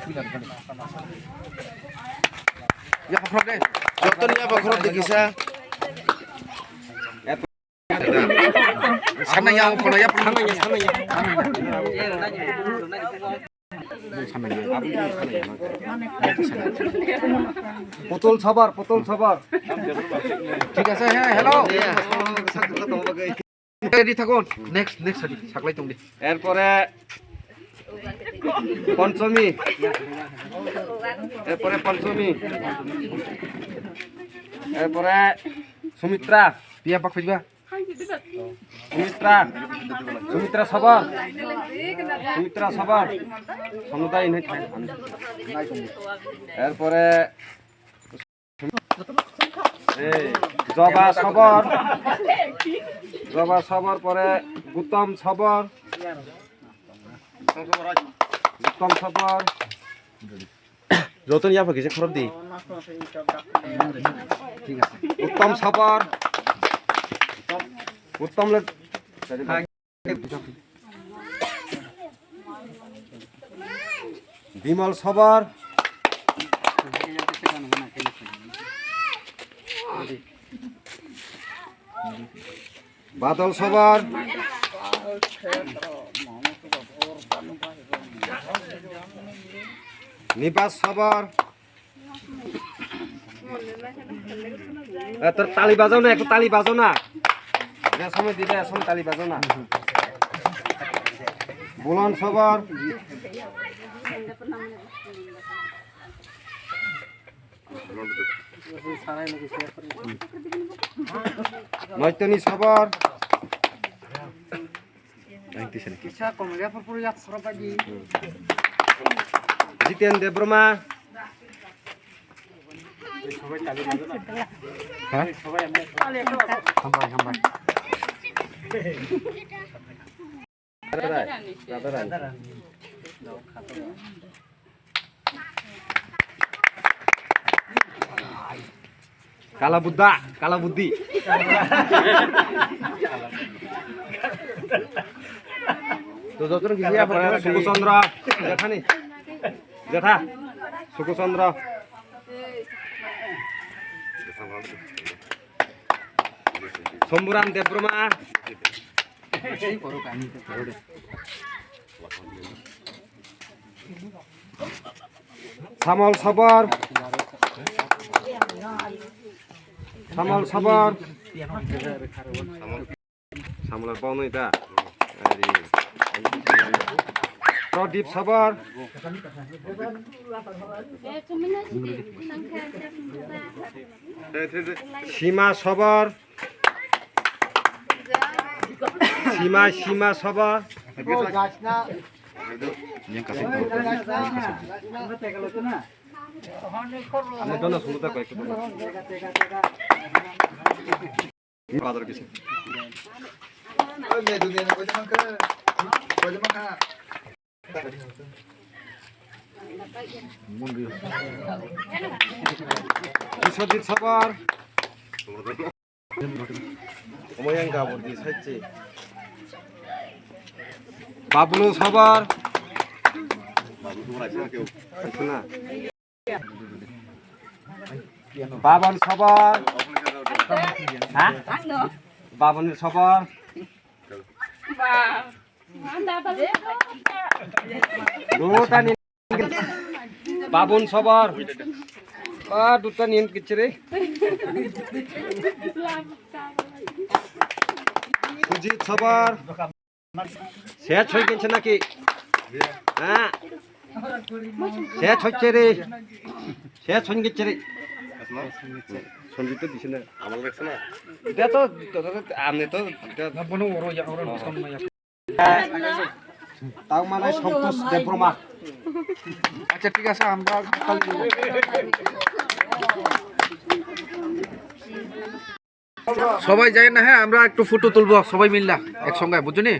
Ya pakrok deh. Contohnya pakrok di kisah. Sananya apa ya? Sananya. পুতুল সবার ঠিক আছে হ্যাঁ হ্যালো রেডি থাকুন নেক্সট সাকলাই তুমি এরপরে পঞ্চমী এরপরে সুমিত্রা বিয়া পাক খুঁজবা সুমিত্রা সবার সমুদায় নেই এরপরে জবা সবর পরে গুতম সবর যতন ইয়া পাকিছে খরব দি ঠিক আছে উত্তম সবর উত্তম বিমল সবর বাদল সবর নিবাস সবর তোর তালি বাজাও না একটু তালি বাজাও না সময় দিবে সময় তালি বাজাও না বুলন সবর নৈতনী সবর জিতেন দেব্রমা কালা বুদ্ধি সুকুচন্দ্র জেঠা সুকুচন্দ্র শম্ভুরাম দেব্রমা শ্যামল সবর শ্যামলের পাওয়া এটা প্রদীপ সবর সীমা সবর সীমা সবর বিশ্বজিৎ সবর বাবলু সবর বাবন সবর বাবনের সবর বাবন সবর দুটা নিয়ে কিচ্ছে রে সুজিত সবর শেষ হয়ে গেছে নাকি হ্যাঁ শেষ হচ্ছে রে শেষ হয়ে গেছে রে সঞ্জিত দিছে না আমার লাগছে না এটা তো আমি তো তাও মানে সন্তোষ দেব্রমা আচ্ছা ঠিক আছে আমরা সবাই যাই না হ্যাঁ আমরা একটু ফটো তুলবো সবাই মিললা একসঙ্গে বুঝলি